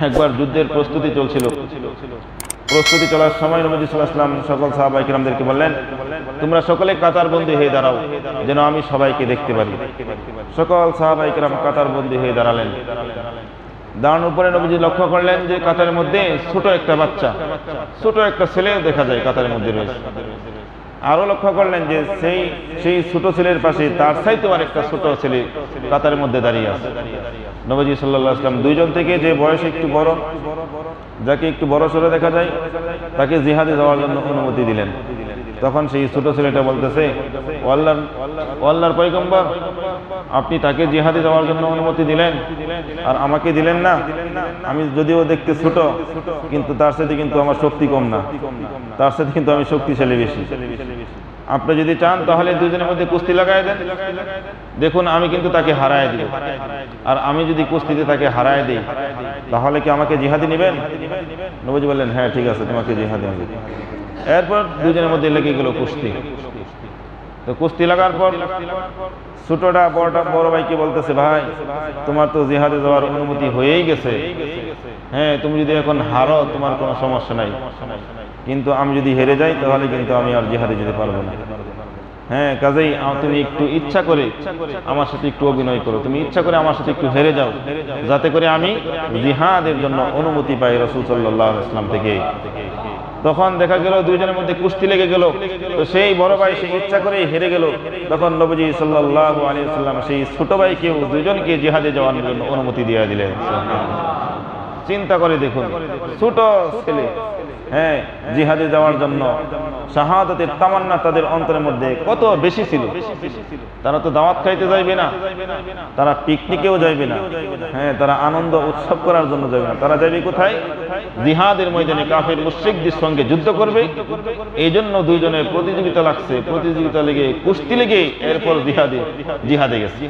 একবার যুদ্ধের প্রস্তুতি চলছিল। প্রস্তুতি চলার সময় নবী সাল্লাল্লাহু আলাইহি ওয়াসাল্লাম সকল সাহাবায়ে কিরামদেরকে বললেন, তোমরা সকলে কাতারবন্দী হয়ে দাঁড়াও যেন আমি সবাইকে দেখতে পারি। সকল সাহাবায়ে কিরাম কাতারবন্দী হয়ে দাঁড়ালেন। দাঁড়ানোর উপরে নবীজি লক্ষ্য করলেন যে কাতারের মধ্যে ছোট একটা বাচ্চা, ছোট একটা ছেলে দেখা যায় কাতারের মধ্যে রয়েছে। আরো লক্ষ্য করলেন যে সেই ছোট ছেলের পাশে তার চাইতেও আরেকটা ছোট ছেলে কাতারের মধ্যে দাঁড়িয়ে আছে। নবীজি সাল্লাল্লাহু আলাইহি ওয়াসাল্লাম দুইজন থেকে যে বয়সে একটু বড়, যাকে একটু বড় সড়ো দেখা যায়, তাকে জিহাদে যাওয়ার জন্য অনুমতি দিলেন। তখন সেই ছোট ছেলেটা বলতেছে, আল্লাহর পয়গম্বর, আপনি তাকে জিহাদে যাওয়ার জন্য অনুমতি দিলেন আর আমাকে দিলেন না। আমি যদিও দেখতে ছোট, কিন্তু তার সাথে কিন্তু আমার শক্তি কম না, তার সাথে কিন্তু আমি শক্তিশালী বেশি। আপনি যদি চান তাহলে দুজনের মধ্যে কুস্তি লাগায় দেন, দেখুন আমি কিন্তু তাকে হারায় দিব। আর আমি যদি কুস্তিতে তাকে হারায় দিই তাহলে কি আমাকে জিহাদে নেবেন? নবীজি বললেন, হ্যাঁ ঠিক আছে, তোমাকে জিহাদে নেব। এরপর দুজনের মধ্যে লেগে গেল কুস্তি। তো কুস্তি লাগার পর ছোটটা বড় ভাইকে বলতেছে, ভাই তোমার তো জিহাদে যাওয়ার অনুমতি হয়েই গেছে, হ্যাঁ তুমি যদি এখন হারো তোমার কোনো সমস্যা নাই, কিন্তু আমি যদি হেরে যাই তাহলে কিন্তু আমি আর জিহাদে যেতে পারবো না। হ্যাঁ, কাজেই তুমি একটু ইচ্ছা করে আমার সাথে একটু অভিনয় করো, তুমি ইচ্ছা করে আমার সাথে একটু হেরে যাও, যাতে করে আমি জিহাদের জন্য অনুমতি পাই রাসূল সাল্লাল্লাহু আলাইহি ওয়াসাল্লাম থেকে। তখন দেখা গেল দুইজনের মধ্যে কুস্তি লেগে গেল। তো সেই বড় ভাই সে ইচ্ছা করেই হেরে গেল। তখন নবীজি সাল্লাল্লাহু আলাইহি ওয়াসাল্লাম সেই ছোট ভাইকেও দুইজনকে জিহাদে যাওয়ার জন্য অনুমতি দিয়ে দিলেন। চিন্তা করে দেখুন, ছোট ছেলে, হ্যাঁ, জিহাদে যাওয়ার জন্য শাহাদাতের তামান্না তাদের অন্তরের মধ্যে কত বেশি ছিল। তারা তো দাওয়াত খাইতে যাইবে না, তারা পিকনিকেও যাইবে না, হ্যাঁ, তারা আনন্দ উৎসব করার জন্য যাবে না, তারা যাবে কোথায়? জিহাদের ময়দানে কাফের মুশরিকদের সঙ্গে যুদ্ধ করবে। এই জন্য দুইজনের প্রতিযোগিতা লাগছে, প্রতিযোগিতা লেগে কুস্তি লেগে এরপর জিহাদে গেছে।